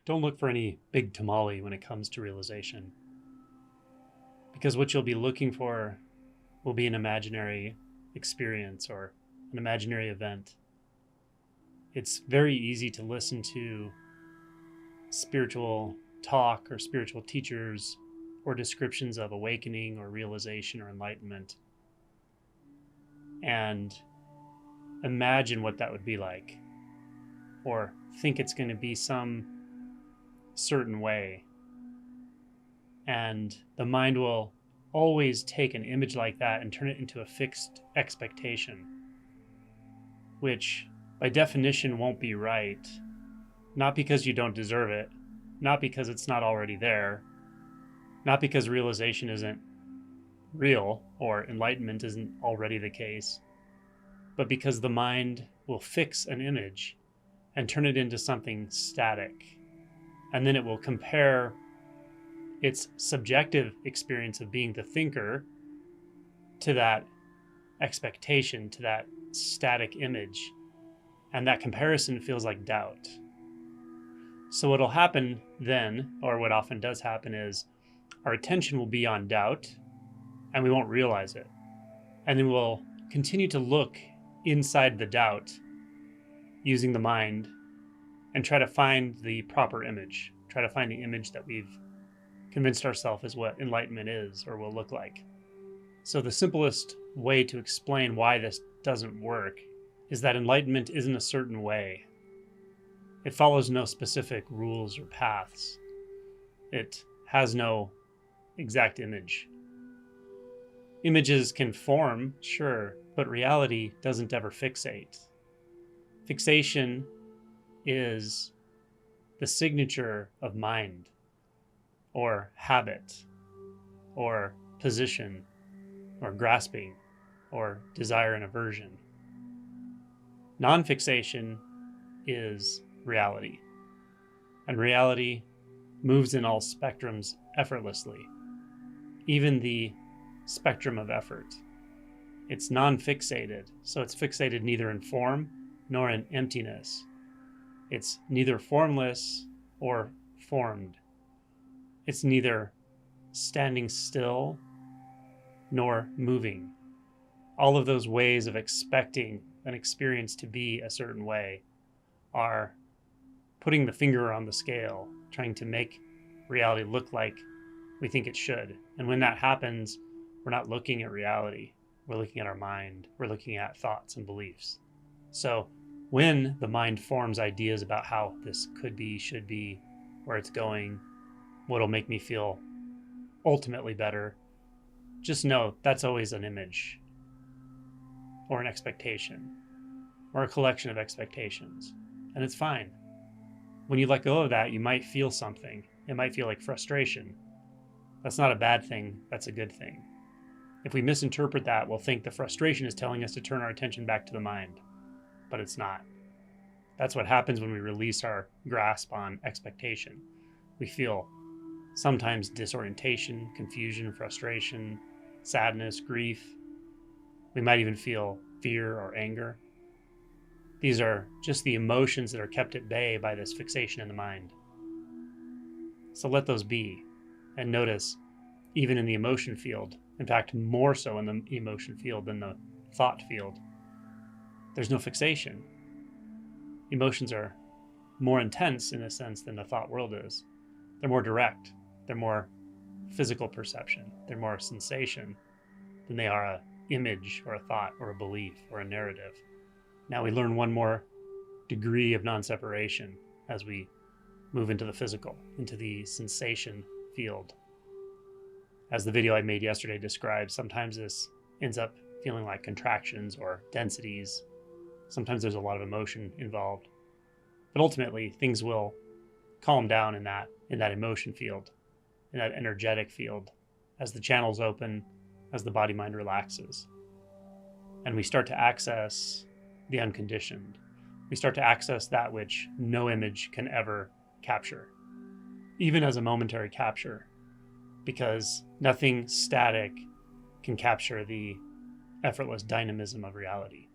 Don't look for any big tamale when it comes to realization, because what you'll be looking for will be an imaginary experience or an imaginary event. It's very easy to listen to spiritual talk or spiritual teachers or descriptions of awakening or realization or enlightenment and imagine what that would be like, or think it's going to be some certain way. And the mind will always take an image like that and turn it into a fixed expectation, which by definition won't be right. Not because you don't deserve it, not because it's not already there, not because realization isn't real or enlightenment isn't already the case, but because the mind will fix an image and turn it into something static. And then it will compare its subjective experience of being the thinker to that expectation, to that static image. And that comparison feels like doubt. So what'll happen then, or what often does happen, is our attention will be on doubt and we won't realize it. And then we'll continue to look inside the doubt using the mind and try to find the proper image, try to find the image that we've convinced ourselves is what enlightenment is or will look like. So the simplest way to explain why this doesn't work is that enlightenment isn't a certain way. It follows no specific rules or paths. It has no exact image. Images can form, sure, but reality doesn't ever fixate. Fixation is the signature of mind, or habit, or position, or grasping, or desire and aversion. Non-fixation is reality, and reality moves in all spectrums effortlessly, even the spectrum of effort. It's non-fixated, so it's fixated neither in form nor in emptiness. It's neither formless or formed. It's neither standing still nor moving. All of those ways of expecting an experience to be a certain way are putting the finger on the scale, trying to make reality look like we think it should. And when that happens, we're not looking at reality. We're looking at our mind. We're looking at thoughts and beliefs. So when the mind forms ideas about how this could be, should be, where it's going, what'll make me feel ultimately better, just know that's always an image or an expectation or a collection of expectations. And it's fine. When you let go of that, you might feel something. It might feel like frustration. That's not a bad thing. That's a good thing. If we misinterpret that, we'll think the frustration is telling us to turn our attention back to the mind, but it's not. That's what happens when we release our grasp on expectation. We feel sometimes disorientation, confusion, frustration, sadness, grief. We might even feel fear or anger. These are just the emotions that are kept at bay by this fixation in the mind. So let those be, and notice, even in the emotion field, in fact, more so in the emotion field than the thought field, there's no fixation. Emotions are more intense in a sense than the thought world is. They're more direct. They're more physical perception. They're more sensation than they are a image or a thought or a belief or a narrative. Now we learn one more degree of non-separation as we move into the physical, into the sensation field. As the video I made yesterday describes, sometimes this ends up feeling like contractions or densities. Sometimes there's a lot of emotion involved. But ultimately, things will calm down in that emotion field, in that energetic field, as the channels open, as the body-mind relaxes. And we start to access the unconditioned. We start to access that which no image can ever capture, even as a momentary capture, because nothing static can capture the effortless dynamism of reality.